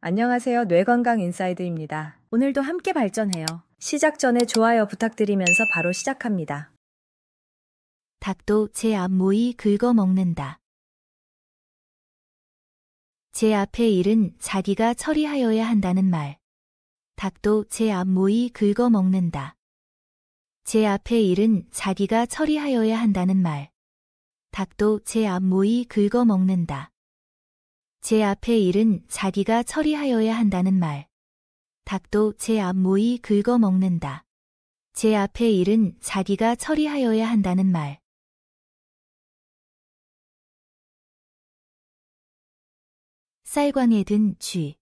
안녕하세요. 뇌건강 인사이드입니다. 오늘도 함께 발전해요. 시작 전에 좋아요 부탁드리면서 바로 시작합니다. 닭도 제 앞모이 긁어먹는다. 제 앞의 일은 자기가 처리하여야 한다는 말. 닭도 제 앞모이 긁어먹는다. 제 앞의 일은 자기가 처리하여야 한다는 말. 닭도 제 앞모이 긁어먹는다. 제 앞의 일은 자기가 처리하여야 한다는 말. 닭도 제 앞모이 긁어먹는다. 제 앞의 일은 자기가 처리하여야 한다는 말. 쌀광에 든 쥐.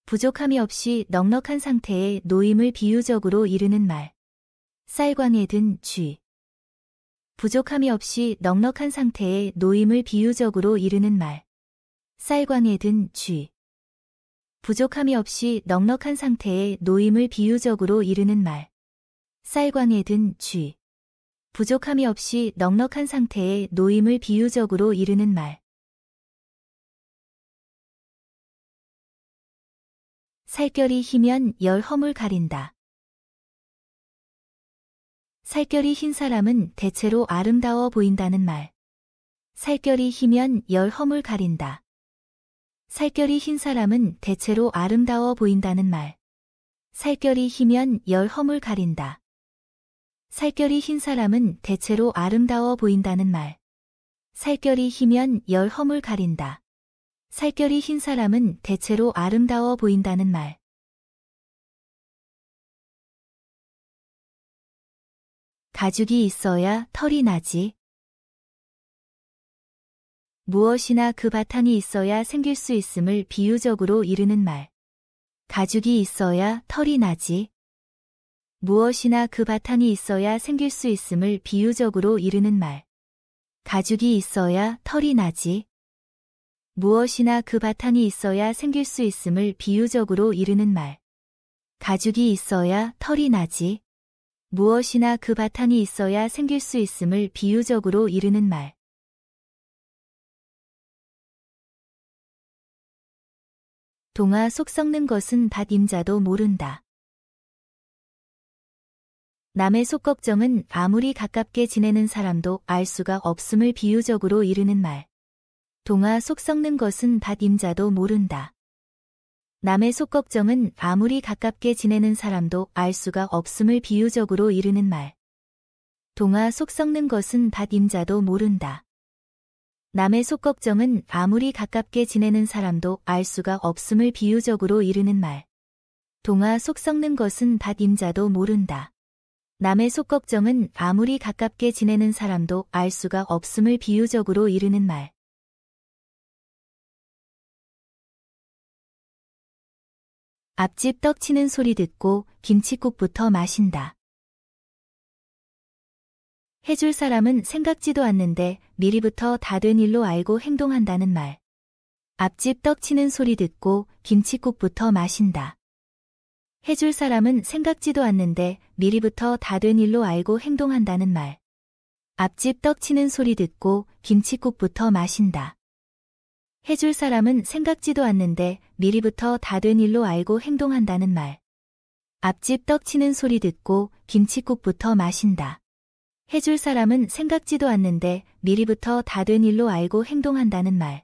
부족함이 없이 넉넉한 상태의 노임을 비유적으로 이르는 말. 쌀광에 든 쥐. 부족함이 없이 넉넉한 상태의 노임을 비유적으로 이르는 말. 쌀광에 든 쥐. 부족함이 없이 넉넉한 상태의 노임을 비유적으로 이르는 말. 쌀광에 든 쥐. 부족함이 없이 넉넉한 상태의 노임을 비유적으로 이르는 말. 살결이 희면 열 허물 가린다. 살결이 흰 사람은 대체로 아름다워 보인다는 말. 살결이 희면 열 허물 가린다. 살결이 흰 사람은 대체로 아름다워 보인다는 말. 살결이 희면 열 허물 가린다. 살결이 흰 사람은 대체로 아름다워 보인다는 말. 살결이 희면 열 허물 가린다. 살결이 흰 사람은 대체로 아름다워 보인다는 말. 가죽이 있어야 털이 나지. 무엇이나 그 바탕이 있어야 생길 수 있음을 비유적으로 이르는 말. 가죽이 있어야 털이 나지. 무엇이나 그 바탕이 있어야 생길 수 있음을 비유적으로 이르는 말. 가죽이 있어야 털이 나지. 무엇이나 그 바탕이 있어야 생길 수 있음을 비유적으로 이르는 말. 가죽이 있어야 털이 나지. 무엇이나 그 바탕이 있어야 생길 수 있음을 비유적으로 이르는 말. 동화 속 썩는 것은 밭 임자도 모른다. 남의 속 걱정은 아무리 가깝게 지내는 사람도 알 수가 없음을 비유적으로 이르는 말. 동화 속 썩는 것은 밭 임자도 모른다. 남의 속 걱정은 아무리 가깝게 지내는 사람도 알 수가 없음을 비유적으로 이르는 말. 동화 속 썩는 것은 밭 임자도 모른다. 남의 속 걱정은 아무리 가깝게 지내는 사람도 알 수가 없음을 비유적으로 이르는 말. 동화 속 썩는 것은 밭 임자도 모른다. 남의 속 걱정은 아무리 가깝게 지내는 사람도 알 수가 없음을 비유적으로 이르는 말. 앞집 떡 치는 소리 듣고 김칫국부터 마신다. 해줄 사람은 생각지도 않는데 미리부터 다 된 일로 알고 행동한다는 말. 앞집 떡 치는 소리 듣고 김칫국부터 마신다. 해줄 사람은 생각지도 않는데 미리부터 다 된 일로 알고 행동한다는 말. 앞집 떡 치는 소리 듣고 김칫국부터 마신다. 해줄 사람은 생각지도 않는데 미리부터 다 된 일로 알고 행동한다는 말. 앞집 떡 치는 소리 듣고 김칫국부터 마신다. 해줄 사람은 생각지도 않는데 미리부터 다 된 일로 알고 행동한다는 말.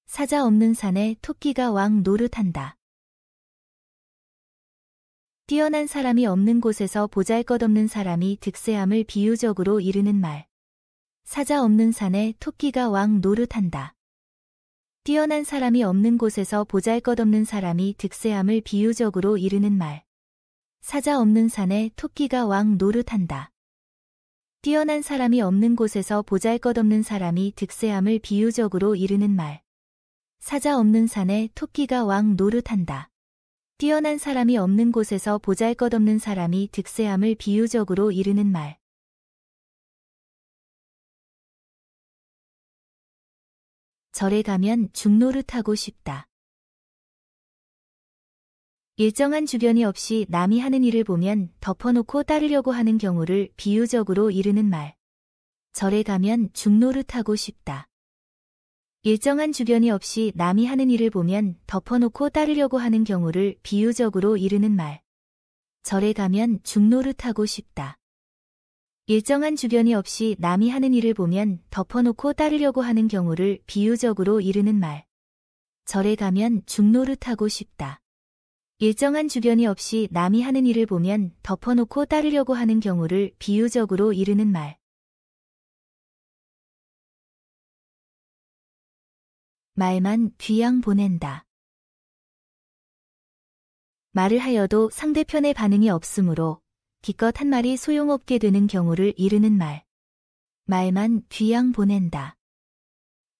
사자 없는 산에 토끼가 왕 노릇한다. 뛰어난 사람이 없는 곳에서 보잘것없는 사람이 득세함을 비유적으로 이르는 말. 사자 없는 산에 토끼가 왕 노릇한다. 뛰어난 사람이 없는 곳에서 보잘것없는 사람이 득세함을 비유적으로 이르는 말. 사자 없는 산에 토끼가 왕 노릇한다. 뛰어난 사람이 없는 곳에서 보잘것없는 사람이 득세함을 비유적으로 이르는 말. 사자 없는 산에 토끼가 왕 노릇한다. 뛰어난 사람이 없는 곳에서 보잘것없는 사람이 득세함을 비유적으로 이르는 말. 절에 가면 죽노릇하고 싶다. 일정한 주변이 없이 남이 하는 일을 보면 덮어놓고 따르려고 하는 경우를 비유적으로 이르는 말. 절에 가면 죽노릇하고 싶다. 일정한 주변이 없이 남이 하는 일을 보면 덮어놓고 따르려고 하는 경우를 비유적으로 이르는 말. 절에 가면 죽노릇하고 싶다. 일정한 주변이 없이 남이 하는 일을 보면 덮어놓고 따르려고 하는 경우를 비유적으로 이르는 말. 절에 가면 죽노릇하고 싶다. 일정한 주변이 없이 남이 하는 일을 보면 덮어놓고 따르려고 하는 경우를 비유적으로 이르는 말. 말만 귀양 보낸다. 말을 하여도 상대편의 반응이 없으므로 기껏 한 말이 소용없게 되는 경우를 이르는 말. 말만 귀양 보낸다.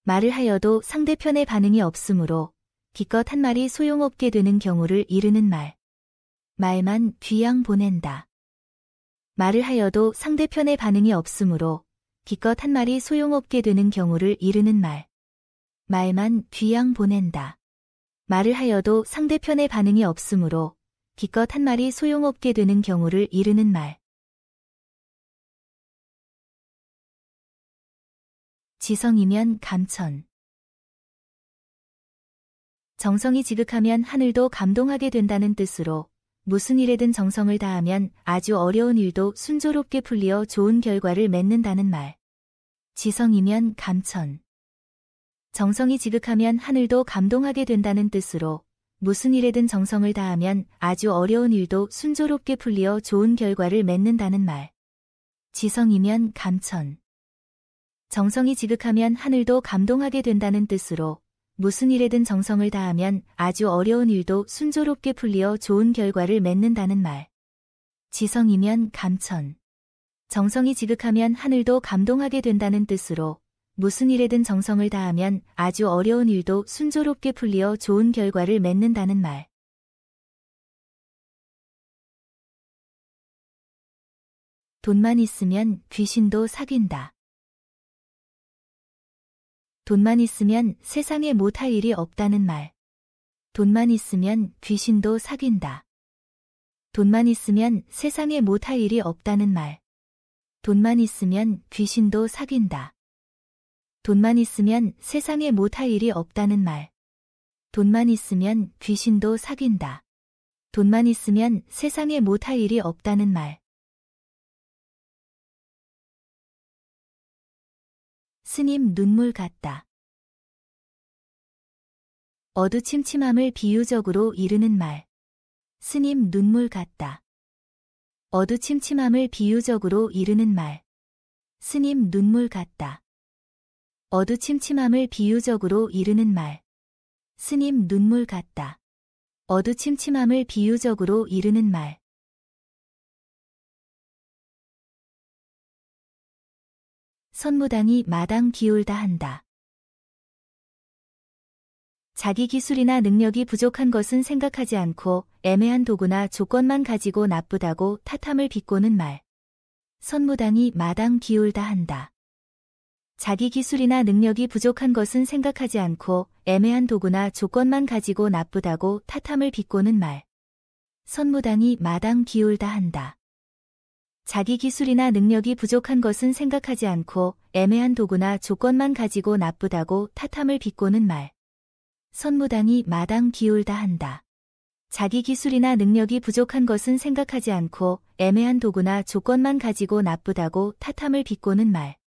말을 하여도 상대편의 반응이 없으므로 기껏 한 말이 소용없게 되는 경우를 이르는 말. 말만 귀양 보낸다. 말을 하여도 상대편의 반응이 없으므로 기껏 한 말이 소용없게 되는 경우를 이르는 말. 말만 귀양 보낸다. 말을 하여도 상대편의 반응이 없으므로 기껏 한 말이 소용없게 되는 경우를 이르는 말. 지성이면 감천. 정성이 지극하면 하늘도 감동하게 된다는 뜻으로 무슨 일에든 정성을 다하면 아주 어려운 일도 순조롭게 풀리어 좋은 결과를 맺는다는 말. 지성이면 감천. 정성이 지극하면 하늘도 감동하게 된다는 뜻으로 무슨 일에든 정성을 다하면 아주 어려운 일도 순조롭게 풀리어 좋은 결과를 맺는다는 말. 지성이면 감천. 정성이 지극하면 하늘도 감동하게 된다는 뜻으로 무슨 일에든 정성을 다하면 아주 어려운 일도 순조롭게 풀리어 좋은 결과를 맺는다는 말. 지성이면 감천. 정성이 지극하면 하늘도 감동하게 된다는 뜻으로 무슨 일에든 정성을 다하면 아주 어려운 일도 순조롭게 풀리어 좋은 결과를 맺는다는 말. 돈만 있으면 귀신도 사귄다. 돈만 있으면 세상에 못할 일이 없다는 말. 돈만 있으면 귀신도 사귄다. 돈만 있으면 세상에 못할 일이 없다는 말. 돈만 있으면 귀신도 사귄다. 돈만 있으면 세상에 못할 일이 없다는 말. 돈만 있으면 귀신도 사귄다. 돈만 있으면 세상에 못할 일이 없다는 말. 스님 눈물 같다. 어두침침함을 비유적으로 이르는 말. 스님 눈물 같다. 어두침침함을 비유적으로 이르는 말. 스님 눈물 같다. 어두침침함을 비유적으로 이르는 말. 스님 눈물 같다. 어두침침함을 비유적으로 이르는 말. 선무당이 마당 기울다 한다. 자기 기술이나 능력이 부족한 것은 생각하지 않고 애매한 도구나 조건만 가지고 나쁘다고 탓함을 비꼬는 말. 선무당이 마당 기울다 한다. 자기 기술이나 능력이 부족한 것은 생각하지 않고 애매한 도구나 조건만 가지고 나쁘다고 탓함을 비꼬는 말. 선무당이 마당 기울다 한다. 자기 기술이나 능력이 부족한 것은 생각하지 않고 애매한 도구나 조건만 가지고 나쁘다고 탓함을 비꼬는 말. 선무당이 마당 기울다 한다. 자기 기술이나 능력이 부족한 것은 생각하지 않고 애매한 도구나 조건만 가지고 나쁘다고 탓함을 비꼬는 말.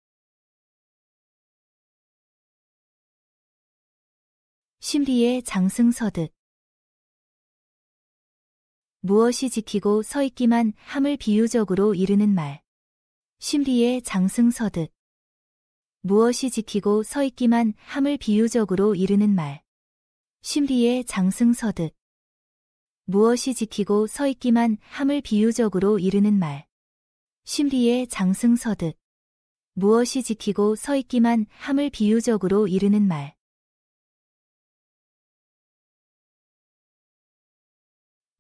심리의 장승서득. 무엇이 지키고 서 있기만 함을 비유적으로 이르는 말. 심리의 장승서득. 무엇이 지키고 서 있기만 함을 비유적으로 이르는 말. 심리의 장승서득. 무엇이 지키고 서 있기만 함을 비유적으로 이르는 말. 심리의 장승서득. 무엇이 지키고 서 있기만 함을 비유적으로 이르는 말.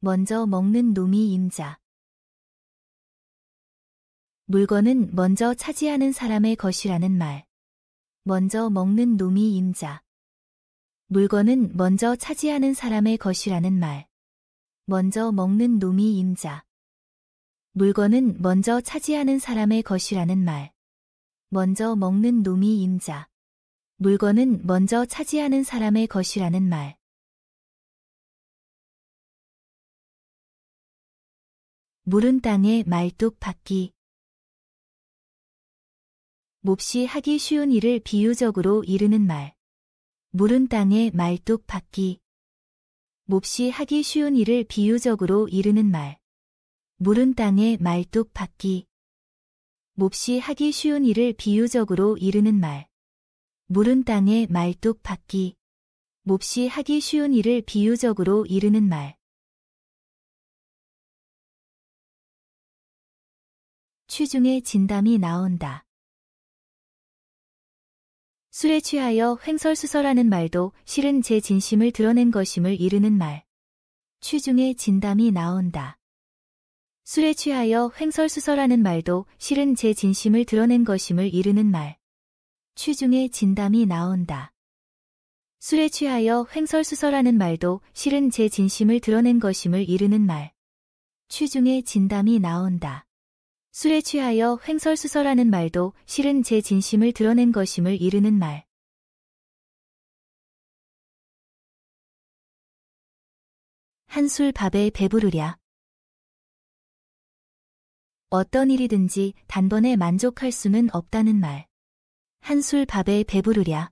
먼저 먹는 놈이 임자. 물건은 먼저 차지하는 사람의 것이라는 말. 먼저 먹는 놈이 임자. 물건은 먼저 차지하는 사람의 것이라는 말. 먼저 먹는 놈이 임자. 물건은 먼저 차지하는 사람의 것이라는 말. 먼저 먹는 놈이 임자. 물건은 먼저 차지하는 사람의 것이라는 말. 무른 땅에 말뚝 박기. 몹시 하기 쉬운 일을 비유적으로 이르는 말. 무른 땅에 말뚝 박기. 몹시 하기 쉬운 일을 비유적으로 이르는 말. 무른 땅에 말뚝 박기. 몹시 하기 쉬운 일을 비유적으로 이르는 말. 무른 땅에 말뚝 박기. 몹시 하기 쉬운 일을 비유적으로 이르는 말. 취중에 진담이 나온다. 술에 취하여 횡설수설하는 말도 실은 제 진심을 드러낸 것임을 이르는 말. 취중에 진담이 나온다. 술에 취하여 횡설수설하는 말도 실은 제 진심을 드러낸 것임을 이르는 말. 취중에 진담이 나온다. 술에 취하여 횡설수설하는 말도 실은 제 진심을 드러낸 것임을 이르는 말. 취중에 진담이 나온다. 술에 취하여 횡설수설하는 말도 실은 제 진심을 드러낸 것임을 이르는 말. 한술 밥에 배부르랴. 어떤 일이든지 단번에 만족할 수는 없다는 말. 한술 밥에 배부르랴.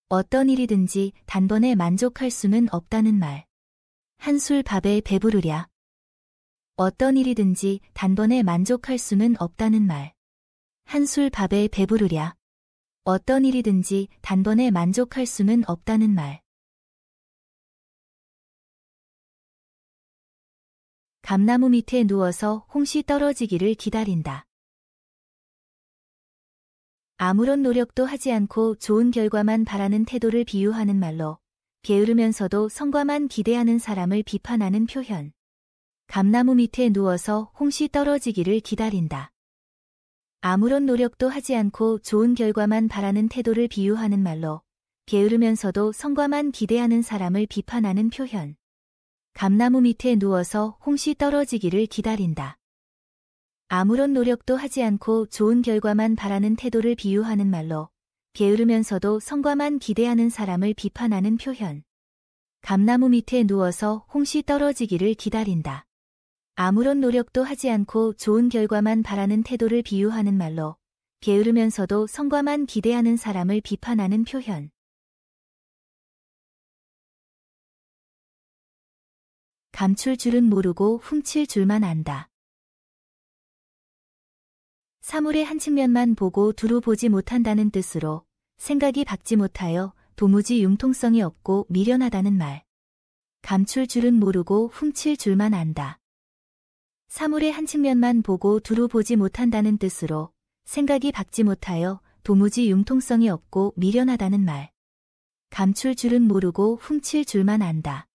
어떤 일이든지 단번에 만족할 수는 없다는 말. 한술 밥에 배부르랴. 어떤 일이든지 단번에 만족할 수는 없다는 말. 한술 밥에 배부르랴. 어떤 일이든지 단번에 만족할 수는 없다는 말. 감나무 밑에 누워서 홍시 떨어지기를 기다린다. 아무런 노력도 하지 않고 좋은 결과만 바라는 태도를 비유하는 말로 게으르면서도 성과만 기대하는 사람을 비판하는 표현. 감나무 밑에 누워서 홍시 떨어지기를 기다린다. 아무런 노력도 하지 않고 좋은 결과만 바라는 태도를 비유하는 말로 게으르면서도 성과만 기대하는 사람을 비판하는 표현. 감나무 밑에 누워서 홍시 떨어지기를 기다린다. 아무런 노력도 하지 않고 좋은 결과만 바라는 태도를 비유하는 말로 게으르면서도 성과만 기대하는 사람을 비판하는 표현. 감나무 밑에 누워서 홍시 떨어지기를 기다린다. 아무런 노력도 하지 않고 좋은 결과만 바라는 태도를 비유하는 말로 게으르면서도 성과만 기대하는 사람을 비판하는 표현. 감출 줄은 모르고 훔칠 줄만 안다. 사물의 한 측면만 보고 두루 보지 못한다는 뜻으로 생각이 박지 못하여 도무지 융통성이 없고 미련하다는 말. 감출 줄은 모르고 훔칠 줄만 안다. 사물의 한 측면만 보고 두루 보지 못한다는 뜻으로 생각이 박지 못하여 도무지 융통성이 없고 미련하다는 말. 감출 줄은 모르고 훔칠 줄만 안다.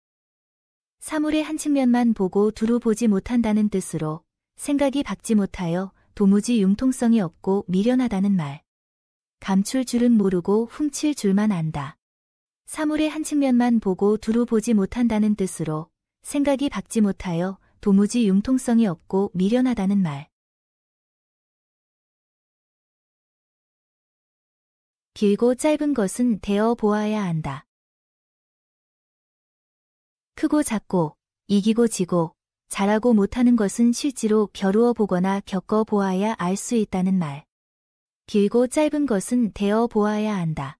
사물의 한 측면만 보고 두루 보지 못한다는 뜻으로 생각이 박지 못하여 도무지 융통성이 없고 미련하다는 말. 감출 줄은 모르고 훔칠 줄만 안다. 사물의 한 측면만 보고 두루 보지 못한다는 뜻으로 생각이 박지 못하여 도무지 융통성이 없고 미련하다는 말. 길고 짧은 것은 대어 보아야 한다. 크고 작고, 이기고 지고, 잘하고 못하는 것은 실제로 겨루어 보거나 겪어 보아야 알 수 있다는 말. 길고 짧은 것은 대어 보아야 한다.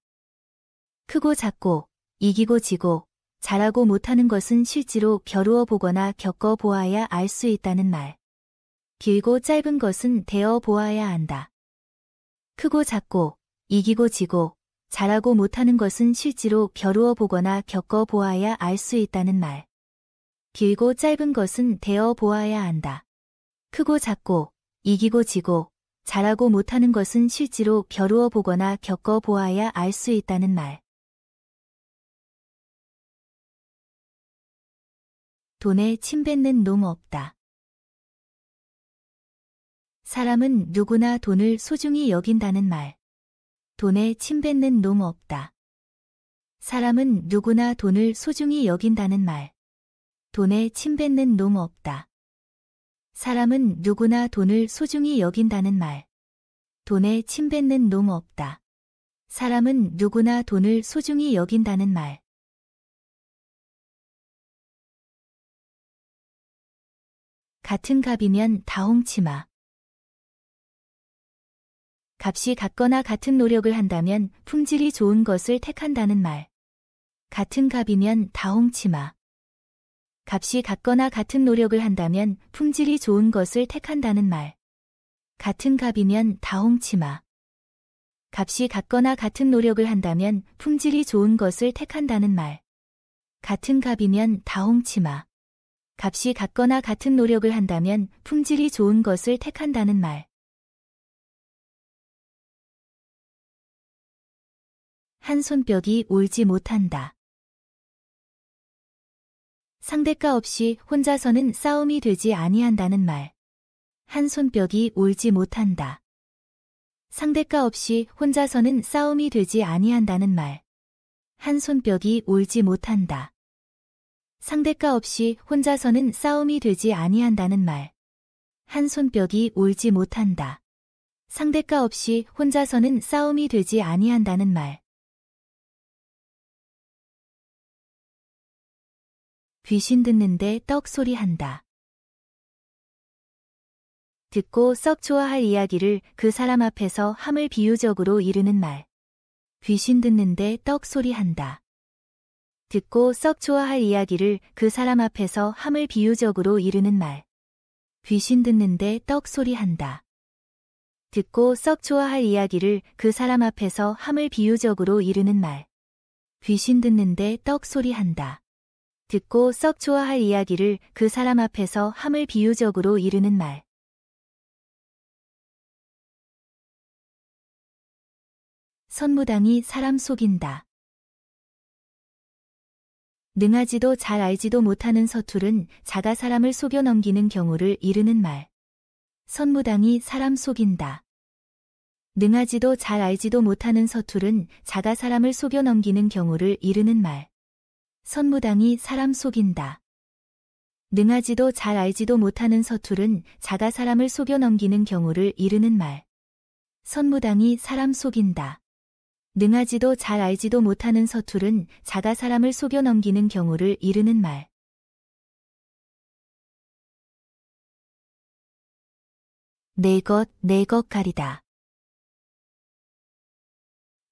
크고 작고, 이기고 지고, 잘하고 못하는 것은 실제로 겨루어 보거나 겪어 보아야 알 수 있다는 말. 길고 짧은 것은 대어 보아야 한다. 크고 작고, 이기고 지고, 잘하고 못하는 것은 실제로 겨루어 보거나 겪어 보아야 알 수 있다는 말. 길고 짧은 것은 대어 보아야 한다. 크고 작고, 이기고 지고, 잘하고 못하는 것은 실제로 겨루어 보거나 겪어 보아야 알 수 있다는 말. 돈에 침 뱉는 놈 없다. 사람은 누구나 돈을 소중히 여긴다는 말. 돈에 침 뱉는 놈 없다. 사람은 누구나 돈을 소중히 여긴다는 말. 돈에 침 뱉는 놈 없다. 사람은 누구나 돈을 소중히 여긴다는 말. 돈에 침뱉는 놈 없다. 사람은 누구나 돈을 소중히 여긴다는 말. 같은 값이면 다 홍치마. 값이 같거나 같은 노력을 한다면 품질이 좋은 것을 택한다는 말. 같은 값이면 다 홍치마. 값이 같거나 같은 노력을 한다면 품질이 좋은 것을 택한다는 말. 같은 값이면 다 홍치마. 값이 같거나 같은 노력을 한다면 품질이 좋은 것을 택한다는 말. 같은 값이면 다 홍치마. 값이 같거나 같은 노력을 한다면 품질이 좋은 것을 택한다는 말. 한 손뼉이 울지 못한다. 상대가 없이 혼자서는 싸움이 되지 아니한다는 말. 한 손뼉이 울지 못한다. 상대가 없이 혼자서는 싸움이 되지 아니한다는 말. 한 손뼉이 울지 못한다. 상대가 없이 혼자서는 싸움이 되지 아니한다는 말. 한 손뼉이 울지 못한다. 상대가 없이 혼자서는 싸움이 되지 아니한다는 말. 귀신 듣는데 떡소리 한다. 듣고 썩 좋아할 이야기를 그 사람 앞에서 함을 비유적으로 이르는 말. 귀신 듣는데 떡소리 한다. 듣고 썩 좋아할 이야기를 그 사람 앞에서 함을 비유적으로 이르는 말. 귀신 듣는데 떡소리 한다. 듣고 썩 좋아할 이야기를 그 사람 앞에서 함을 비유적으로 이르는 말. 귀신 듣는데 떡소리 한다. 듣고 썩 좋아할 이야기를 그 사람 앞에서 함을 비유적으로 이르는 말. 선무당이 사람 속인다. 능하지도 잘 알지도 못하는 서툴은 자가 사람을 속여 넘기는 경우를 이르는 말. 선무당이 사람 속인다. 능하지도 잘 알지도 못하는 서툴은 자가 사람을 속여 넘기는 경우를 이르는 말. 선무당이 사람 속인다. 능하지도 잘 알지도 못하는 서툴은 자가 사람을 속여 넘기는 경우를 이르는 말. 선무당이 사람 속인다. 능하지도 잘 알지도 못하는 서툴은 자가 사람을 속여 넘기는 경우를 이르는 말. 내 것 가리다.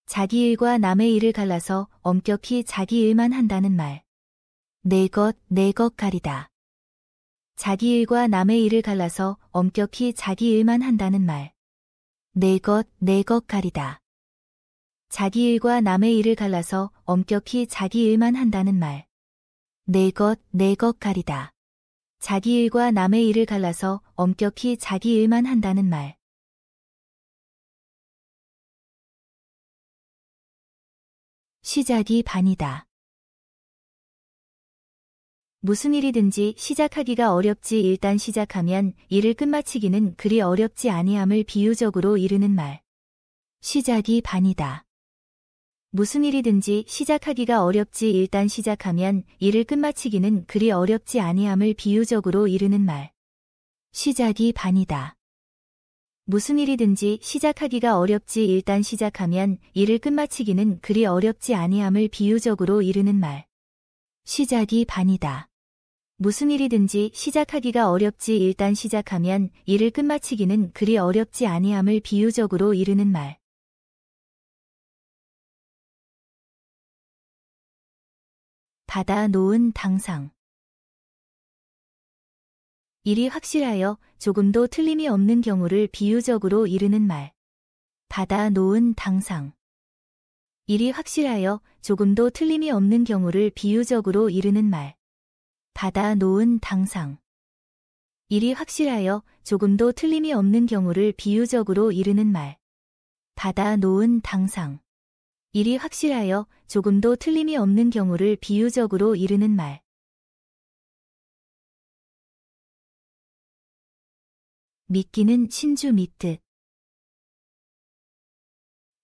자기 일과 남의 일을 갈라서 엄격히 자기 일만 한다는 말. 내 것 가리다. 자기 일과 남의 일을 갈라서 엄격히 자기 일만 한다는 말. 내 것 가리다. 자기 일과 남의 일을 갈라서 엄격히 자기 일만 한다는 말. 내 것 가리다. 자기 일과 남의 일을 갈라서 엄격히 자기 일만 한다는 말. 시작이 반이다. 무슨 일이든지 시작하기가 어렵지 일단 시작하면 일을 끝마치기는 그리 어렵지 아니함을 비유적으로 이르는 말. 시작이 반이다. 무슨 일이든지 시작하기가 어렵지 일단 시작하면 일을 끝마치기는 그리 어렵지 아니함을 비유적으로 이르는 말. 시작이 반이다. 무슨 일이든지 시작하기가 어렵지 일단 시작하면 일을 끝마치기는 그리 어렵지 아니함을 비유적으로 이르는 말. 시작이 반이다. 무슨 일이든지 시작하기가 어렵지 일단 시작하면 일을 끝마치기는 그리 어렵지 아니함을 비유적으로 이르는 말. 받아 놓은 당상. 일이 확실하여 조금도 틀림이 없는 경우를 비유적으로 이르는 말. 받아 놓은 당상. 일이 확실하여 조금도 틀림이 없는 경우를 비유적으로 이르는 말. 받아 놓은 당상. 일이 확실하여 조금도 틀림이 없는 경우를 비유적으로 이르는 말. 받아 놓은 당상. 일이 확실하여 조금도 틀림이 없는 경우를 비유적으로 이르는 말. 믿기는 신주 믿듯.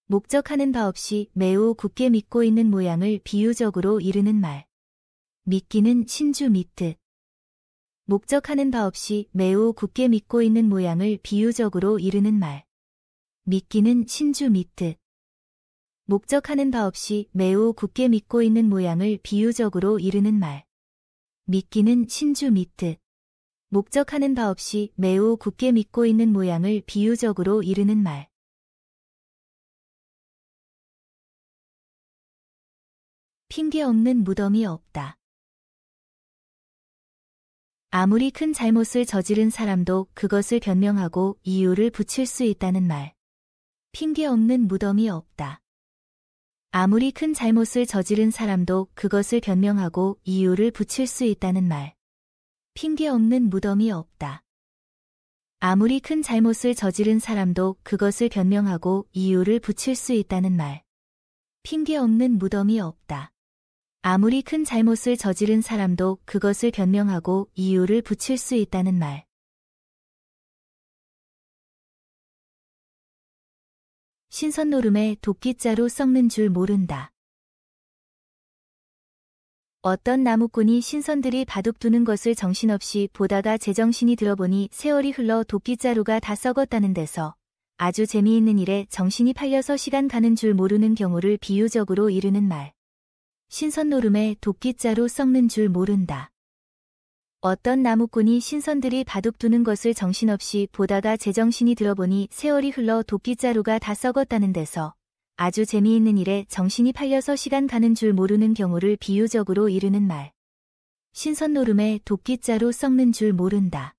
목적하는 바 없이 매우 굳게 믿고 있는 모양을 비유적으로 이르는 말. 믿기는 신주 믿듯. 목적하는 바 없이 매우 굳게 믿고 있는 모양을 비유적으로 이르는 말. 믿기는 신주 믿듯. 목적하는 바 없이 매우 굳게 믿고 있는 모양을 비유적으로 이르는 말. 믿기는 신주 믿듯. 목적하는 바 없이 매우 굳게 믿고 있는 모양을 비유적으로 이르는 말. 핑계 없는 무덤이 없다. 아무리 큰 잘못을 저지른 사람도 그것을 변명하고 이유를 붙일 수 있다는 말. 핑계 없는 무덤이 없다. 아무리 큰 잘못을 저지른 사람도 그것을 변명하고 이유를 붙일 수 있다는 말. 핑계 없는 무덤이 없다. 아무리 큰 잘못을 저지른 사람도 그것을 변명하고 이유를 붙일 수 있다는 말. 핑계 없는 무덤이 없다. 아무리 큰 잘못을 저지른 사람도 그것을 변명하고 이유를 붙일 수 있다는 말. 신선 노름에 도끼자루 썩는 줄 모른다. 어떤 나무꾼이 신선들이 바둑 두는 것을 정신없이 보다가 제정신이 들어보니 세월이 흘러 도끼자루가 다 썩었다는 데서 아주 재미있는 일에 정신이 팔려서 시간 가는 줄 모르는 경우를 비유적으로 이르는 말. 신선 노름에 도끼자루 썩는 줄 모른다. 어떤 나무꾼이 신선들이 바둑 두는 것을 정신없이 보다가 제정신이 들어보니 세월이 흘러 도끼자루가 다 썩었다는 데서 아주 재미있는 일에 정신이 팔려서 시간 가는 줄 모르는 경우를 비유적으로 이르는 말. 신선 노름에 도끼자루 썩는 줄 모른다.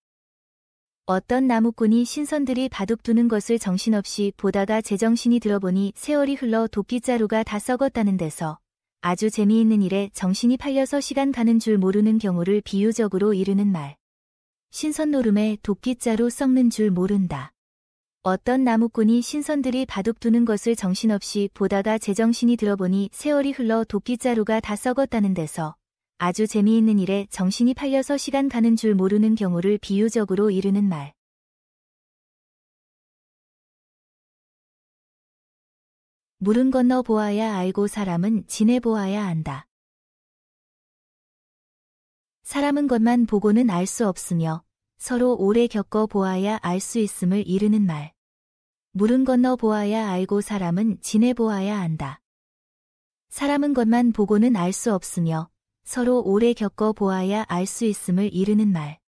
어떤 나무꾼이 신선들이 바둑 두는 것을 정신없이 보다가 제정신이 들어보니 세월이 흘러 도끼자루가 다 썩었다는 데서 아주 재미있는 일에 정신이 팔려서 시간 가는 줄 모르는 경우를 비유적으로 이르는 말. 신선 노름에 도끼자루 썩는 줄 모른다. 어떤 나무꾼이 신선들이 바둑 두는 것을 정신없이 보다가 제정신이 들어보니 세월이 흘러 도끼자루가 다 썩었다는 데서 아주 재미있는 일에 정신이 팔려서 시간 가는 줄 모르는 경우를 비유적으로 이르는 말. 물은 건너 보아야 알고 사람은 지내 보아야 안다. 사람은 것만 보고는 알 수 없으며 서로 오래 겪어 보아야 알 수 있음을 이르는 말. 물은 건너 보아야 알고 사람은 지내 보아야 안다. 사람은 것만 보고는 알 수 없으며 서로 오래 겪어 보아야 알 수 있음을 이르는 말.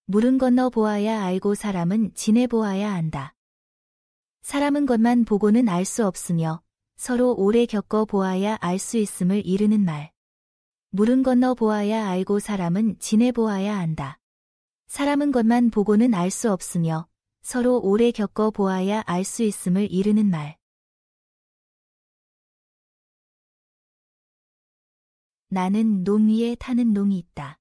물은 건너 보아야 알고 사람은 지내 보아야 안다. 사람은 것만 보고는 알 수 없으며 서로 오래 겪어 보아야 알 수 있음을 이르는 말. 물은 건너 보아야 알고 사람은 지내 보아야 안다. 사람은 것만 보고는 알 수 없으며 서로 오래 겪어 보아야 알 수 있음을 이르는 말. 나는 농 위에 타는 농이 있다.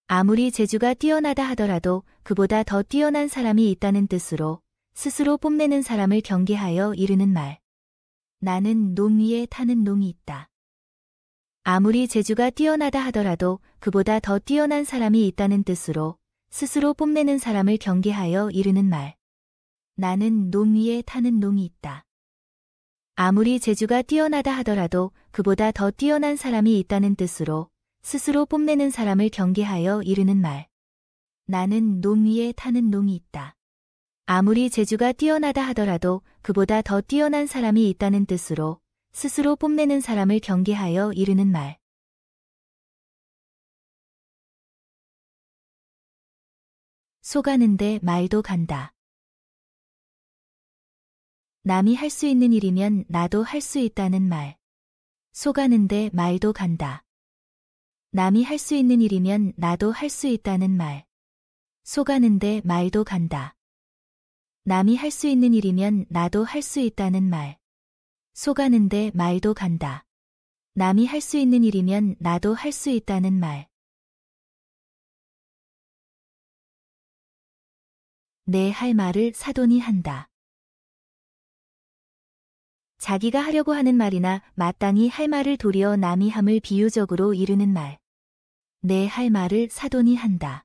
아무리 재주가 뛰어나다 하더라도 그보다 더 뛰어난 사람이 있다는 뜻으로 스스로 뽐내는 사람을 경계하여 이르는 말. 나는 농 위에 타는 농이 있다. 아무리 재주가 뛰어나다 하더라도 그보다 더 뛰어난 사람이 있다는 뜻으로 스스로 뽐내는 사람을 경계하여 이르는 말. 나는 농 위에 타는 농이 있다. 아무리 재주가 뛰어나다 하더라도 그보다 더 뛰어난 사람이 있다는 뜻으로 스스로 뽐내는 사람을 경계하여 이르는 말. 나는 농 위에 타는 농이 있다. 아무리 재주가 뛰어나다 하더라도 그보다 더 뛰어난 사람이 있다는 뜻으로 스스로 뽐내는 사람을 경계하여 이르는 말. 쏘가는데 말도 간다. 남이 할 수 있는 일이면 나도 할 수 있다는 말. 쏘가는데 말도 간다. 남이 할 수 있는 일이면 나도 할 수 있다는 말. 쏘가는데 말도 간다. 남이 할 수 있는 일이면 나도 할 수 있다는 말. 쏘가는데 말도 간다. 남이 할 수 있는 일이면 나도 할 수 있다는 말. 내 할 말을 사돈이 한다. 자기가 하려고 하는 말이나 마땅히 할 말을 도리어 남이 함을 비유적으로 이르는 말. 내 할 말을 사돈이 한다.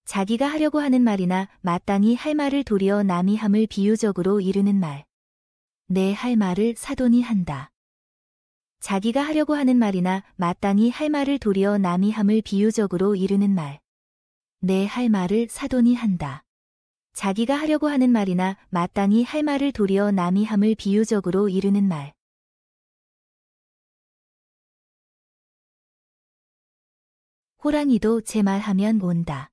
자기가 하려고 하는 말이나 마땅히 할 말을 도리어 남이 함을 비유적으로 이르는 말. 내 할 말을 사돈이 한다. 자기가 하려고 하는 말이나 마땅히 할 말을 도리어 남이 함을 비유적으로 이르는 말. 내 할 말을 사돈이 한다. 자기가 하려고 하는 말이나 마땅히 할 말을 도리어 남이 함을 비유적으로 이르는 말. 호랑이도 제 말하면 온다.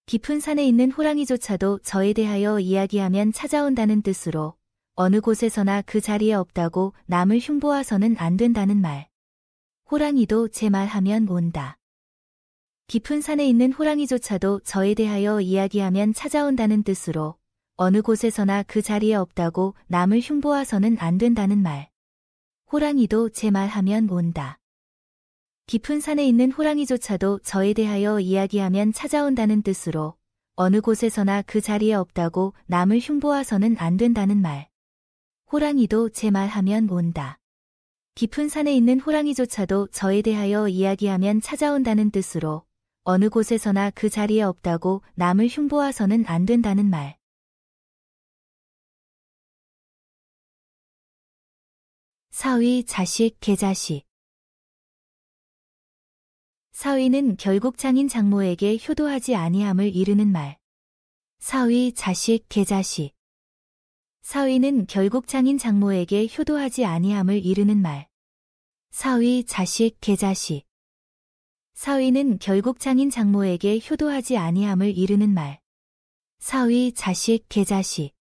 깊은 산에 있는 호랑이조차도 저에 대하여 이야기하면 찾아온다는 뜻으로 어느 곳에서나 그 자리에 없다고 남을 흉보아서는 안 된다는 말. 호랑이도 제 말하면 온다. 깊은 산에 있는 호랑이조차도 저에 대하여 이야기하면 찾아온다는 뜻으로 어느 곳에서나 그 자리에 없다고 남을 흉보아서는 안 된다는 말. 호랑이도 제 말하면 온다. 깊은 산에 있는 호랑이조차도 저에 대하여 이야기하면 찾아온다는 뜻으로 어느 곳에서나 그 자리에 없다고 남을 흉보아서는 안 된다는 말. 호랑이도 제 말하면 온다. 깊은 산에 있는 호랑이조차도 저에 대하여 이야기하면 찾아온다는 뜻으로 어느 곳에서나 그 자리에 없다고 남을 흉보아서는 안 된다는 말. 사위, 자식, 개자식. 사위는 결국 장인 장모에게 효도하지 아니함을 이르는 말. 사위, 자식, 개자식. 사위는 결국 장인 장모에게 효도하지 아니함을 이르는 말. 사위, 자식, 개자식. 사위는 결국 장인 장모에게 효도하지 아니함을 이르는 말. 사위, 자식, 개자식.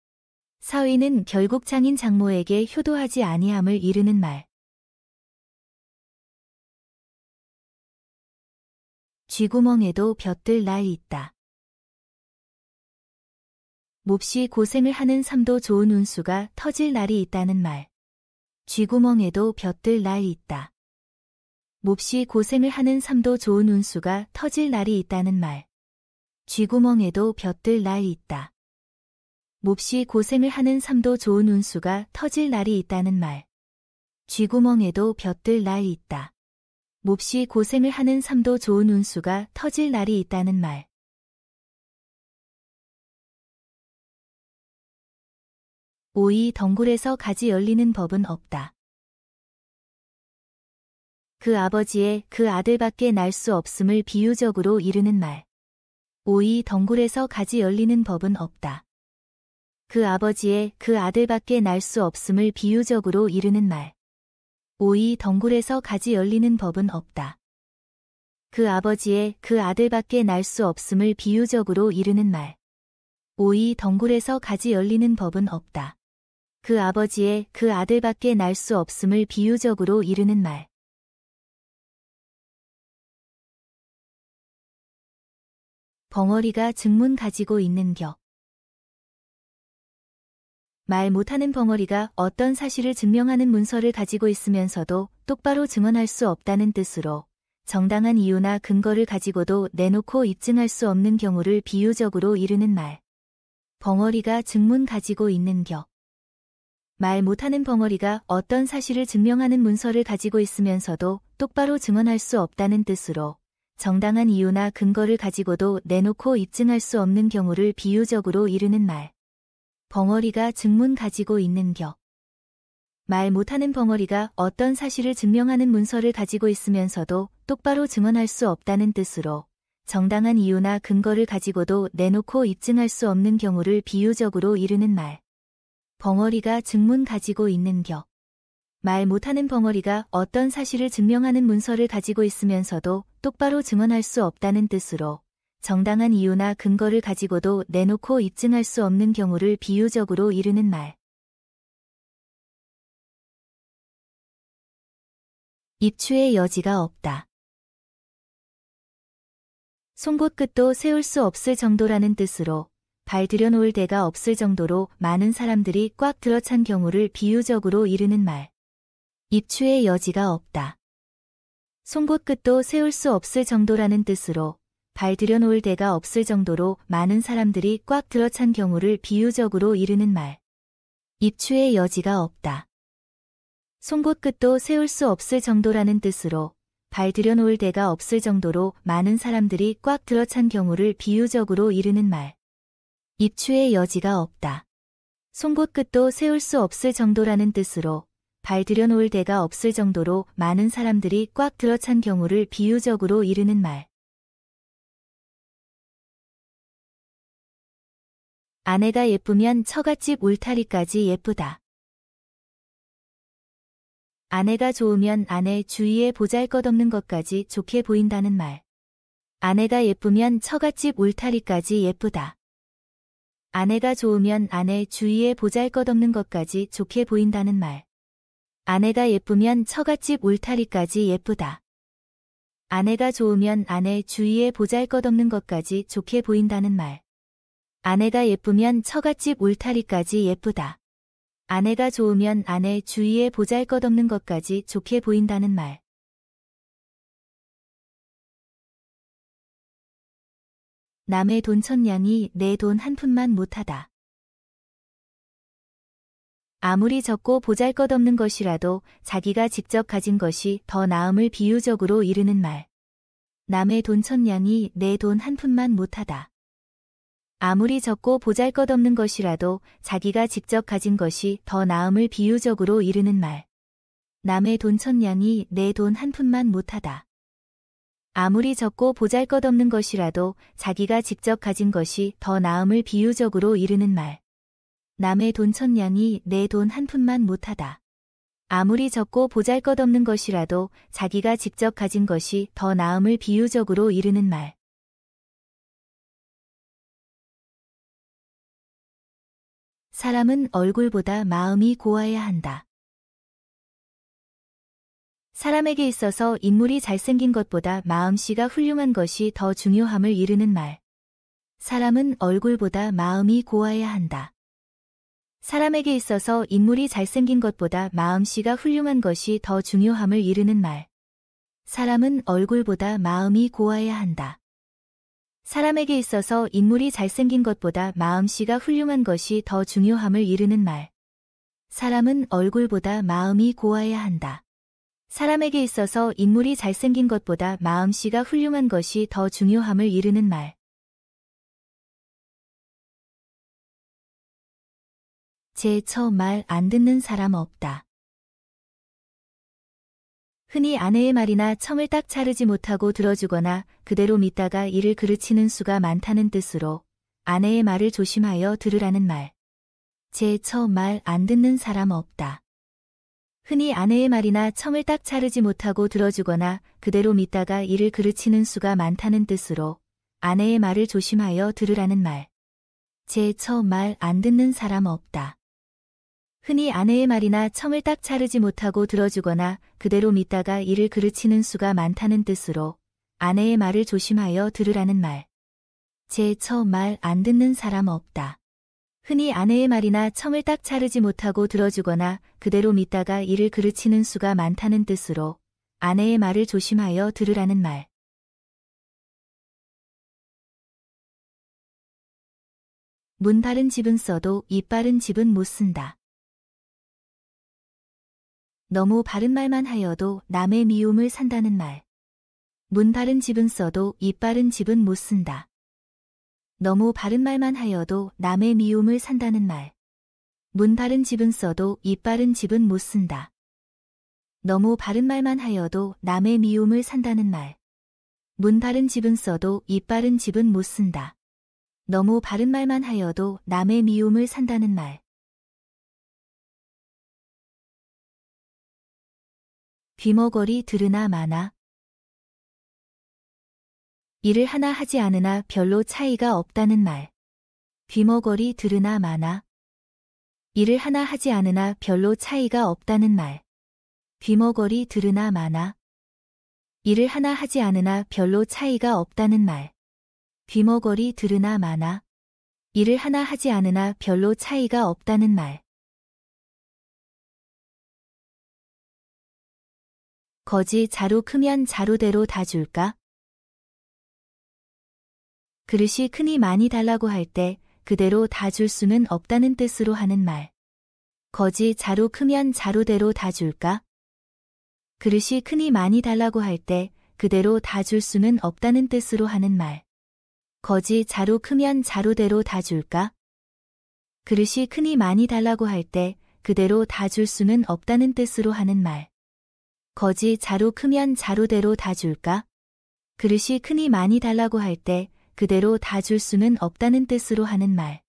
사위는 결국 장인 장모에게 효도하지 아니함을 이르는 말. 쥐구멍에도 벼뜰 날 있다. 몹시 고생을 하는 삶도 좋은 운수가 터질 날이 있다는 말. 쥐구멍에도 벼뜰 날 있다. 몹시 고생을 하는 삶도 좋은 운수가 터질 날이 있다는 말. 쥐구멍에도 벼뜰 날 있다. 몹시 고생을 하는 삶도 좋은 운수가 터질 날이 있다는 말. 쥐구멍에도 벼뜰 날 있다. 몹시 고생을 하는 삶도 좋은 운수가 터질 날이 있다는 말. 오이 덩굴에서 가지 열리는 법은 없다. 그 아버지의 그 아들밖에 날 수 없음을 비유적으로 이르는 말. 오이 덩굴에서 가지 열리는 법은 없다. 그 아버지의 그 아들밖에 날 수 없음을 비유적으로 이르는 말. 오이 덩굴에서 가지 열리는 법은 없다. 그 아버지의 그 아들밖에 날 수 없음을 비유적으로 이르는 말. 오이 덩굴에서 가지 열리는 법은 없다. 그 아버지의 그 아들밖에 날 수 없음을 비유적으로 이르는 말. 벙어리가 증문 가지고 있는 격. 말 못하는 벙어리가 어떤 사실을 증명하는 문서를 가지고 있으면서도 똑바로 증언할 수 없다는 뜻으로 정당한 이유나 근거를 가지고도 내놓고 입증할 수 없는 경우를 비유적으로 이르는 말. 벙어리가 증문 가지고 있는 격. 말 못하는 벙어리가 어떤 사실을 증명하는 문서를 가지고 있으면서도 똑바로 증언할 수 없다는 뜻으로 정당한 이유나 근거를 가지고도 내놓고 입증할 수 없는 경우를 비유적으로 이르는 말. 벙어리가 증문 가지고 있는 격. 말 못하는 벙어리가 어떤 사실을 증명하는 문서를 가지고 있으면서도 똑바로 증언할 수 없다는 뜻으로 정당한 이유나 근거를 가지고도 내놓고 입증할 수 없는 경우를 비유적으로 이르는 말. 벙어리가 증문 가지고 있는 격. 말 못하는 벙어리가 어떤 사실을 증명하는 문서를 가지고 있으면서도 똑바로 증언할 수 없다는 뜻으로 정당한 이유나 근거를 가지고도 내놓고 입증할 수 없는 경우를 비유적으로 이르는 말. 입추의 여지가 없다. 송곳 끝도 세울 수 없을 정도라는 뜻으로 발 들여놓을 데가 없을 정도로 많은 사람들이 꽉 들어찬 경우를 비유적으로 이르는 말. 입추의 여지가 없다. 송곳 끝도 세울 수 없을 정도라는 뜻으로 발 들여놓을 데가 없을 정도로 많은 사람들이 꽉 들어찬 경우를 비유적으로 이르는 말. 입추의 여지가 없다. 송곳 끝도 세울 수 없을 정도라는 뜻으로 발 들여놓을 데가 없을 정도로 많은 사람들이 꽉 들어찬 경우를 비유적으로 이르는 말. 입추의 여지가 없다. 송곳 끝도 세울 수 없을 정도라는 뜻으로 발 들여놓을 데가 없을 정도로 많은 사람들이 꽉 들어찬 경우를 비유적으로 이르는 말. 아내가 예쁘면 처갓집 울타리까지 예쁘다. 아내가 좋으면 아내 주위에 보잘것없는 것까지 좋게 보인다는 말. 아내가 예쁘면 처갓집 울타리까지 예쁘다. 아내가 좋으면 아내 주위에 보잘것없는 것까지 좋게 보인다는 말. 아내가 예쁘면 처갓집 울타리까지 예쁘다. 아내가 좋으면 아내 주위에 보잘것없는 것까지 좋게 보인다는 말. 아내가 예쁘면 처갓집 울타리까지 예쁘다. 아내가 좋으면 아내 주위에 보잘것없는 것까지 좋게 보인다는 말. 남의 돈 천냥이 내 돈 한 푼만 못하다. 아무리 적고 보잘것없는 것이라도 자기가 직접 가진 것이 더 나음을 비유적으로 이르는 말. 남의 돈 천냥이 내 돈 한 푼만 못하다. 아무리 적고 보잘것없는 것이라도 자기가 직접 가진 것이 더 나음을 비유적으로 이르는 말. 남의 돈 천냥이 내 돈 한 푼만 못하다. 아무리 적고 보잘것없는 것이라도 자기가 직접 가진 것이 더 나음을 비유적으로 이르는 말. 남의 돈 천냥이 내 돈 한 푼만 못하다. 아무리 적고 보잘것없는 것이라도 자기가 직접 가진 것이 더 나음을 비유적으로 이르는 말. 사람은 얼굴보다 마음이 고와야 한다. 사람에게 있어서 인물이 잘생긴 것보다 마음씨가 훌륭한 것이 더 중요함을 이르는 말. 사람은 얼굴보다 마음이 고와야 한다. 사람에게 있어서 인물이 잘생긴 것보다 마음씨가 훌륭한 것이 더 중요함을 이르는 말. 사람은 얼굴보다 마음이 고와야 한다. 사람에게 있어서 인물이 잘생긴 것보다 마음씨가 훌륭한 것이 더 중요함을 이르는 말. 사람은 얼굴보다 마음이 고와야 한다. 사람에게 있어서 인물이 잘생긴 것보다 마음씨가 훌륭한 것이 더 중요함을 이르는 말. 제 처 말 안 듣는 사람 없다. 흔히 아내의 말이나 첨을 딱 자르지 못하고 들어주거나 그대로 믿다가 이를 그르치는 수가 많다는 뜻으로 아내의 말을 조심하여 들으라는 말. 제 처 말 안 듣는 사람 없다. 흔히 아내의 말이나 첨을 딱 자르지 못하고 들어주거나 그대로 믿다가 이를 그르치는 수가 많다는 뜻으로 아내의 말을 조심하여 들으라는 말. 제 처 말 안 듣는 사람 없다. 흔히 아내의 말이나 첨을 딱 자르지 못하고 들어주거나 그대로 믿다가 이를 그르치는 수가 많다는 뜻으로 아내의 말을 조심하여 들으라는 말. 제 처 말 안 듣는 사람 없다. 흔히 아내의 말이나 첨을 딱 자르지 못하고 들어주거나 그대로 믿다가 이를 그르치는 수가 많다는 뜻으로 아내의 말을 조심하여 들으라는 말. 문 바른 집은 써도 입 바른 집은 못 쓴다. 너무 바른 말만 하여도 남의 미움을 산다는 말. 문 바른 집은 써도 입 바른 집은 못 쓴다. 너무 바른 말만 하여도 남의 미움을 산다는 말. 문 바른 집은 써도 입 바른 집은 못 쓴다. 너무 바른 말만 하여도 남의 미움을 산다는 말. 문 바른 집은 써도 입 바른 집은 못 쓴다. 너무 바른 말만 하여도 남의 미움을 산다는 말. 귀머거리 들으나 마나. 일을 하나 하지 않으나 별로 차이가 없다는 말. 귀머거리 들으나 마나. 일을 하나 하지 않으나 별로 차이가 없다는 말. 귀머거리 들으나 마나. 일을 하나 하지 않으나 별로 차이가 없다는 말. 귀머거리 들으나 마나. 일을 하나 하지 않으나 별로 차이가 없다는 말. 거지 자루 크면 자루대로 다 줄까? 그릇이 크니 많이 달라고 할 때 그대로 다 줄 수는 없다는 뜻으로 하는 말. 거지 자루 크면 자루대로 다 줄까? 그릇이 크니 많이 달라고 할 때 그대로 다 줄 수는 없다는 뜻으로 하는 말. 거지 자루 크면 자루대로 다 줄까? 그릇이 크니 많이 달라고 할 때 그대로 다 줄 수는 없다는 뜻으로 하는 말. 거지 자루 크면 자루대로 다 줄까? 그릇이 크니 많이 달라고 할 때 그대로 다 줄 수는 없다는 뜻으로 하는 말.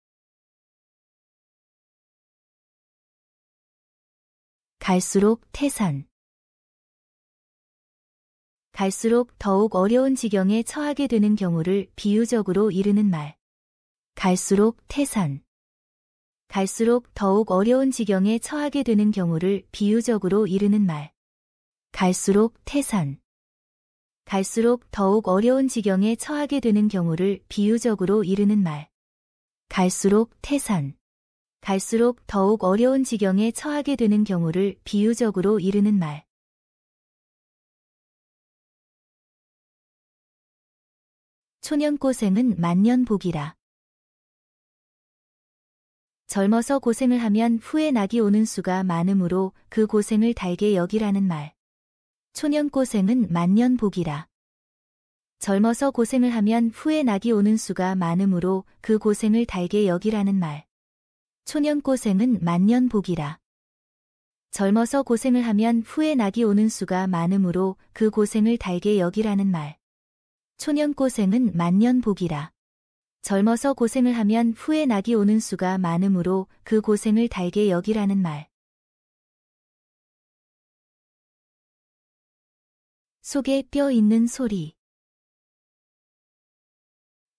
갈수록 태산. 갈수록 더욱 어려운 지경에 처하게 되는 경우를 비유적으로 이르는 말. 갈수록 태산. 갈수록 더욱 어려운 지경에 처하게 되는 경우를 비유적으로 이르는 말. 갈수록 태산. 갈수록 더욱 어려운 지경에 처하게 되는 경우를 비유적으로 이르는 말. 갈수록 태산. 갈수록 더욱 어려운 지경에 처하게 되는 경우를 비유적으로 이르는 말. 초년고생은 만년복이라. 젊어서 고생을 하면 후에 낙이 오는 수가 많으므로 그 고생을 달게 여기라는 말. 초년고생은 만년복이라. 젊어서 고생을 하면 후에 낙이 오는 수가 많으므로 그 고생을 달게 여기라는 말. 초년고생은 만년복이라. 젊어서 고생을 하면 후에 낙이 오는 수가 많으므로 그 고생을 달게 여기라는 말. 초년고생은 만년복이라. 젊어서 고생을 하면 후에 낙이 오는 수가 많으므로 그 고생을 달게 여기라는 말. 속에 뼈 있는 소리.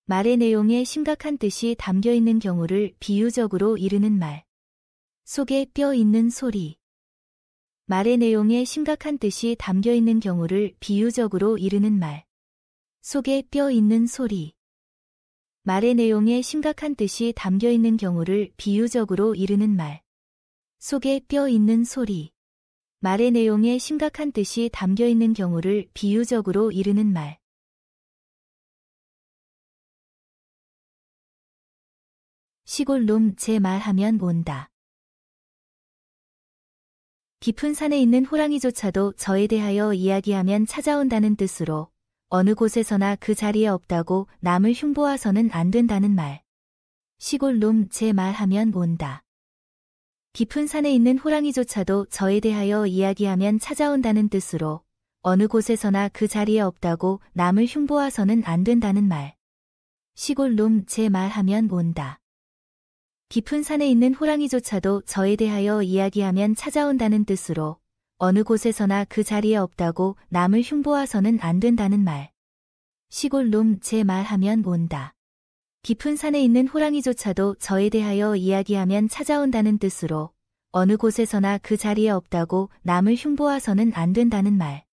말의 내용에 심각한 뜻이 담겨 있는 경우를 비유적으로 이르는 말. 속에 뼈 있는 소리. 말의 내용에 심각한 뜻이 담겨 있는 경우를 비유적으로 이르는 말. 속에 뼈 있는 소리. 말의 내용에 심각한 뜻이 담겨 있는 경우를 비유적으로 이르는 말. 속에 뼈 있는 소리. 말의 내용에 심각한 뜻이 담겨 있는 경우를 비유적으로 이르는 말. 시골놈 제 말하면 온다. 깊은 산에 있는 호랑이조차도 저에 대하여 이야기하면 찾아온다는 뜻으로 어느 곳에서나 그 자리에 없다고 남을 흉보아서는 안 된다는 말. 시골놈 제 말하면 온다. 깊은 산에 있는 호랑이조차도 저에 대하여 이야기하면 찾아온다는 뜻으로 어느 곳에서나 그 자리에 없다고 남을 흉보아서는 안 된다는 말. 시골놈 제 말하면 온다. 깊은 산에 있는 호랑이조차도 저에 대하여 이야기하면 찾아온다는 뜻으로 어느 곳에서나 그 자리에 없다고 남을 흉보아서는 안 된다는 말. 시골놈 제 말하면 온다. 깊은 산에 있는 호랑이조차도 저에 대하여 이야기하면 찾아온다는 뜻으로 어느 곳에서나 그 자리에 없다고 남을 흉보아서는 안 된다는 말.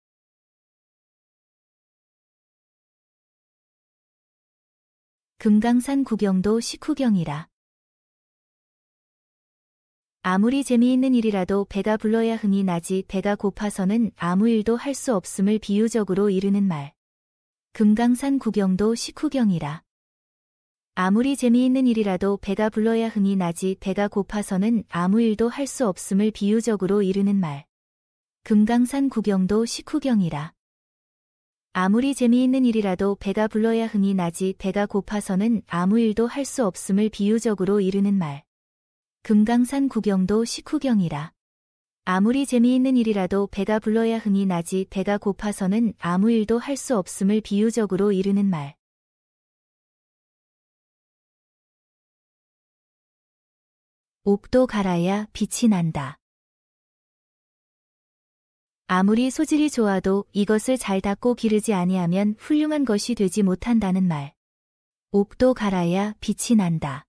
금강산 구경도 식후경이라. 아무리 재미있는 일이라도 배가 불러야 흥이 나지 배가 고파서는 아무 일도 할 수 없음을 비유적으로 이르는 말. 금강산 구경도 식후경이라. 아무리 재미있는 일이라도 배가 불러야 흥이 나지 배가 고파서는 아무 일도 할 수 없음을 비유적으로 이르는 말. 금강산 구경도 식후경이라. 아무리 재미있는 일이라도 배가 불러야 흥이 나지 배가 고파서는 아무 일도 할 수 없음을 비유적으로 이르는 말. 금강산 구경도 식후경이라. 아무리 재미있는 일이라도 배가 불러야 흥이 나지 배가 고파서는 아무 일도 할 수 없음을 비유적으로 이르는 말. 옥도 갈아야 빛이 난다. 아무리 소질이 좋아도 이것을 잘 닦고 기르지 아니하면 훌륭한 것이 되지 못한다는 말. 옥도 갈아야 빛이 난다.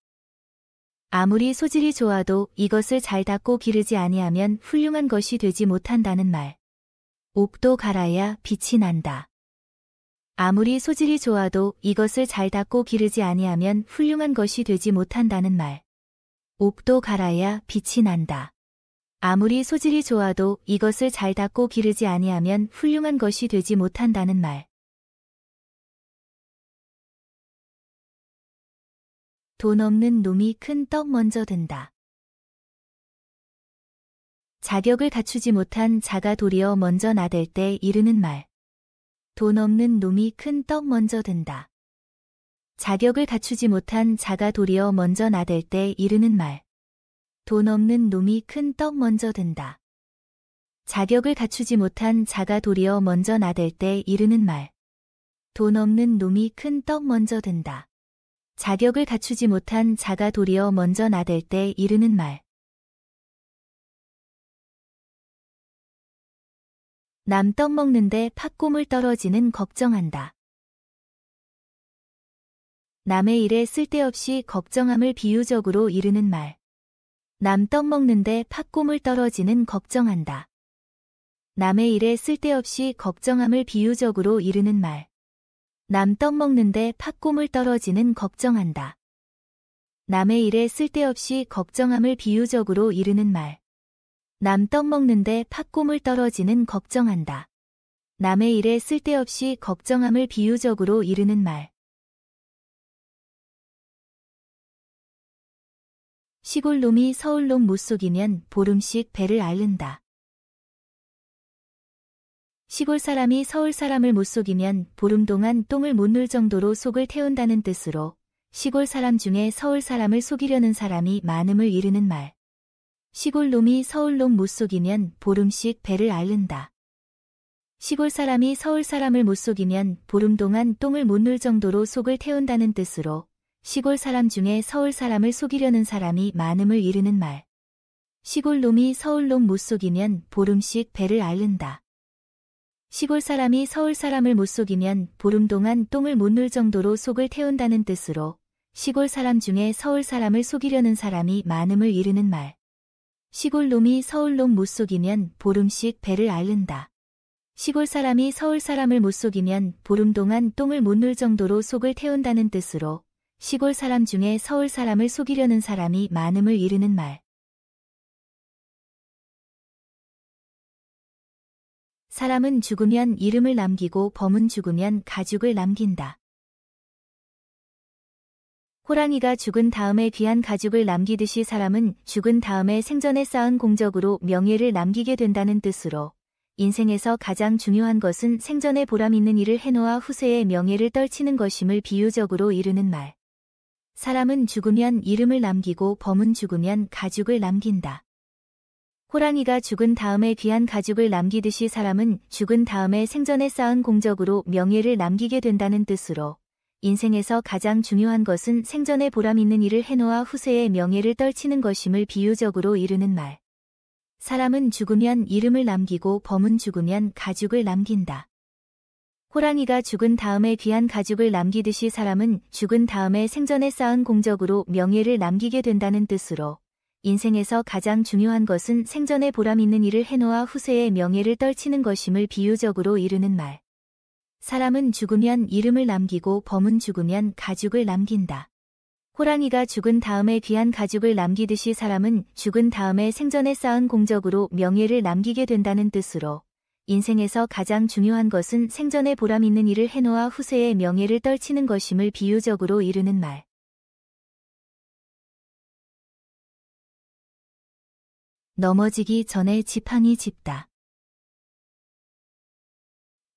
아무리 소질이 좋아도 이것을 잘 닦고 기르지 아니하면 훌륭한 것이 되지 못한다는 말. 옥도 갈아야 빛이 난다. 아무리 소질이 좋아도 이것을 잘 닦고 기르지 아니하면 훌륭한 것이 되지 못한다는 말. 옥도 갈아야 빛이 난다. 아무리 소질이 좋아도 이것을 잘 닦고 기르지 아니하면 훌륭한 것이 되지 못한다는 말. 돈 없는 놈이 큰 떡 먼저 든다. 자격을 갖추지 못한 자가 도리어 먼저 나댈 때 이르는 말. 돈 없는 놈이 큰 떡 먼저 든다. 자격을 갖추지 못한 자가 도리어 먼저 나댈 때 이르는 말. 돈 없는 놈이 큰 떡 먼저 든다. 자격을 갖추지 못한 자가 도리어 먼저 나댈 때 이르는 말. 돈 없는 놈이 큰 떡 먼저 든다. 자격을 갖추지 못한 자가 도리어 먼저 나댈 때 이르는 말. 남 떡 먹는데 팥고물 떨어지는 걱정한다. 남의 일에 쓸데없이 걱정함을 비유적으로 이르는 말. 남 떡 먹는데 팥고물 떨어지는 걱정한다. 남의 일에 쓸데없이 걱정함을 비유적으로 이르는 말. 남 떡 먹는데 팥고물 떨어지는 걱정한다. 남의 일에 쓸데없이 걱정함을 비유적으로 이르는 말. 남 떡 먹는데 팥고물 떨어지는 걱정한다. 남의 일에 쓸데없이 걱정함을 비유적으로 이르는 말. 시골놈이 서울놈 못 속이면 보름씩 배를 앓는다. 시골 사람이 서울 사람을 못 속이면 보름 동안 똥을 못 눌 정도로 속을 태운다는 뜻으로 시골 사람 중에 서울 사람을 속이려는 사람이 많음을 이르는 말. 시골놈이 서울놈 못 속이면 보름씩 배를 앓는다. 시골 사람이 서울 사람을 못 속이면 보름 동안 똥을 못 눌 정도로 속을 태운다는 뜻으로 시골 사람 중에 서울 사람을 속이려는 사람이 많음을 이르는 말. 시골놈이 서울놈 못 속이면 보름씩 배를 앓는다. 시골 사람이 서울 사람을 못 속이면 보름 동안 똥을 못 눌 정도로 속을 태운다는 뜻으로 시골 사람 중에 서울 사람을 속이려는 사람이 많음을 이르는 말. 시골놈이 서울놈 못 속이면 보름씩 배를 앓는다. 시골 사람이 서울 사람을 못 속이면 보름 동안 똥을 못 눌 정도로 속을 태운다는 뜻으로 시골 사람 중에 서울 사람을 속이려는 사람이 많음을 이르는 말. 사람은 죽으면 이름을 남기고 범은 죽으면 가죽을 남긴다. 호랑이가 죽은 다음에 귀한 가죽을 남기듯이 사람은 죽은 다음에 생전에 쌓은 공적으로 명예를 남기게 된다는 뜻으로 인생에서 가장 중요한 것은 생전에 보람 있는 일을 해놓아 후세의 명예를 떨치는 것임을 비유적으로 이르는 말. 사람은 죽으면 이름을 남기고 범은 죽으면 가죽을 남긴다. 호랑이가 죽은 다음에 귀한 가죽을 남기듯이 사람은 죽은 다음에 생전에 쌓은 공적으로 명예를 남기게 된다는 뜻으로 인생에서 가장 중요한 것은 생전에 보람 있는 일을 해놓아 후세의 명예를 떨치는 것임을 비유적으로 이르는 말. 사람은 죽으면 이름을 남기고 범은 죽으면 가죽을 남긴다. 호랑이가 죽은 다음에 귀한 가죽을 남기듯이 사람은 죽은 다음에 생전에 쌓은 공적으로 명예를 남기게 된다는 뜻으로 인생에서 가장 중요한 것은 생전에 보람 있는 일을 해놓아 후세의 명예를 떨치는 것임을 비유적으로 이르는 말. 사람은 죽으면 이름을 남기고 범은 죽으면 가죽을 남긴다. 호랑이가 죽은 다음에 귀한 가죽을 남기듯이 사람은 죽은 다음에 생전에 쌓은 공적으로 명예를 남기게 된다는 뜻으로 인생에서 가장 중요한 것은 생전에 보람 있는 일을 해놓아 후세의 명예를 떨치는 것임을 비유적으로 이르는 말. 넘어지기 전에 지팡이 짚다.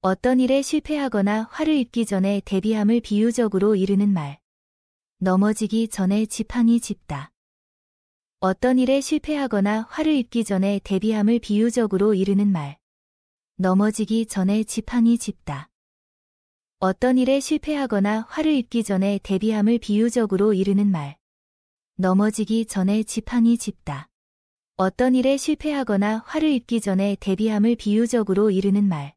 어떤 일에 실패하거나 화를 입기 전에 대비함을 비유적으로 이르는 말. 넘어지기 전에 지팡이 짚다. 어떤 일에 실패하거나 화를 입기 전에 대비함을 비유적으로 이르는 말. 넘어지기 전에 지팡이 짚다. 어떤 일에 실패하거나 화를 입기 전에 대비함을 비유적으로 이르는 말. 넘어지기 전에 지팡이 짚다. 어떤 일에 실패하거나 화를 입기 전에 대비함을 비유적으로 이르는 말.